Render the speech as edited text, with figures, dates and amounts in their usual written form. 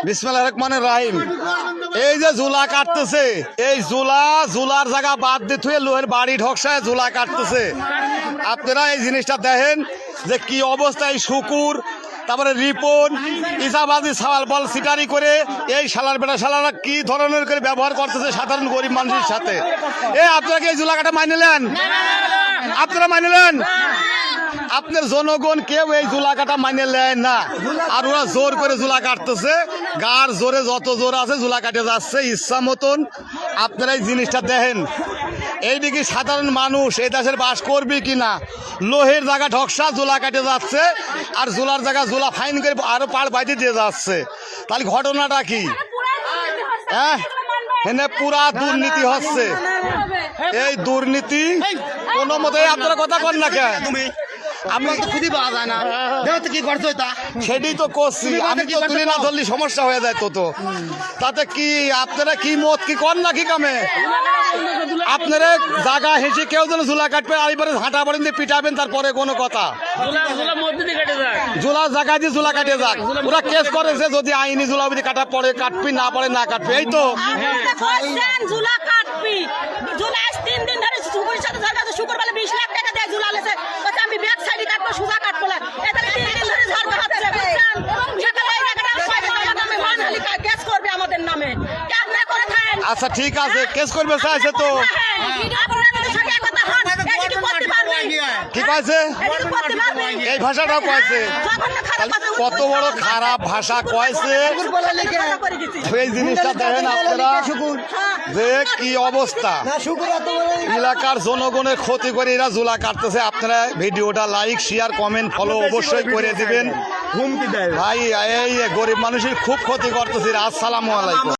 বিসমিল্লাহির রহমানির রহিম। এই যে জুলা কাটতেছে, এই জুলার জায়গা বাদ দিয়ে থুয়ে লোহের বাড়ি ঢকসায় জুলা কাটতেছে। আপনারা এই জিনিসটা দেখেন যে কি অবস্থা। এই শুকুর, তারপরে রিপন, ইসাবাজি সাওয়াল বল সিটারি করে এই শালার বেটা শালারা কি ধরনের করে ব্যবহার করতেছে সাধারণ গরিব মানুষের সাথে। আপনারা কি এই জুলা কাটা মানিলেন? আপনারা মানিলেন? আপনার জনগণ কেউ এই জুলা কাটা মানে নেয় না, আর ওরা জোর করে জুলা কাটতেছে। গার জোরে যত জোর আছে জুলা কাটে যাচ্ছে ইচ্ছা মতন। আপনারা এই জিনিসটা দেখেন, এইদিকে সাধারণ মানুষ এই দেশের বাস করবে কিনা, লোহের জায়গা ঢকসা জুলা কাটে যাচ্ছে, আর জুলার জায়গা জুলা ফাইন করে আরো পাড় বাইতে দিয়ে যাচ্ছে। তাহলে ঘটনাটা কি? হ্যাঁ, এনে পুরা দুর্নীতি হচ্ছে। এই দুর্নীতি কোনো মতেই আপনারা কথা বল না কেন? আমি খুঁজে পাওয়া যায় না, কি করছো সেটাই তো করছি। আমি তো তুলি না ধরলি সমস্যা হয়ে যায়। তো তাতে কি আপনারা কি মত কি কর না কি কামে? আপনারা জায়গা হেসে কেউ যেন জুলা কাটবে, আর এবারে হাঁটা পড়েন দিয়ে পিটাবেন, তারপরে কোনো কথা জুলা জায়গা দিয়ে জুলা কাটে যাক। ওরা কেস করেছে যদি আইনি জুলা যদি কাটা পড়ে কাটবি, না পড়ে না কাটবি। এই তো জুলা কাটবি, জুলা 3 দিন ধরে শুকুরের সাথে ঝগড়া, শুকুর বলে 20 লাখ টাকা দিয়ে জুলা লেছে, আমি ব্যাক সাইডে কাটবো, সুজা কাটবো না। এটা 3 দিন ধরে ঝগড়া হচ্ছে, বুঝছেন? সকালে এই জায়গাটা আমি মানহালি কেস করবে আমাদের নামে। কেন না করে খান? আচ্ছা ঠিক আছে, কেস করবে চাইছে তো। কি কয়েছে? এই ভাষাটাও কয়েছে। কত বড় খারাপ ভাষা কয়েছে। এই জিনিসটা দেখেন আপনারা যে কি অবস্থা। এলাকার জনগণের ক্ষতি করে এরা জুলা কাটতেছে। আপনারা ভিডিওটা লাইক শেয়ার কমেন্ট ফলো অবশ্যই করে দিবেন ভাই। এই গরিব মানুষের খুব ক্ষতি করতেছে। আসসালামু আলাইকুম।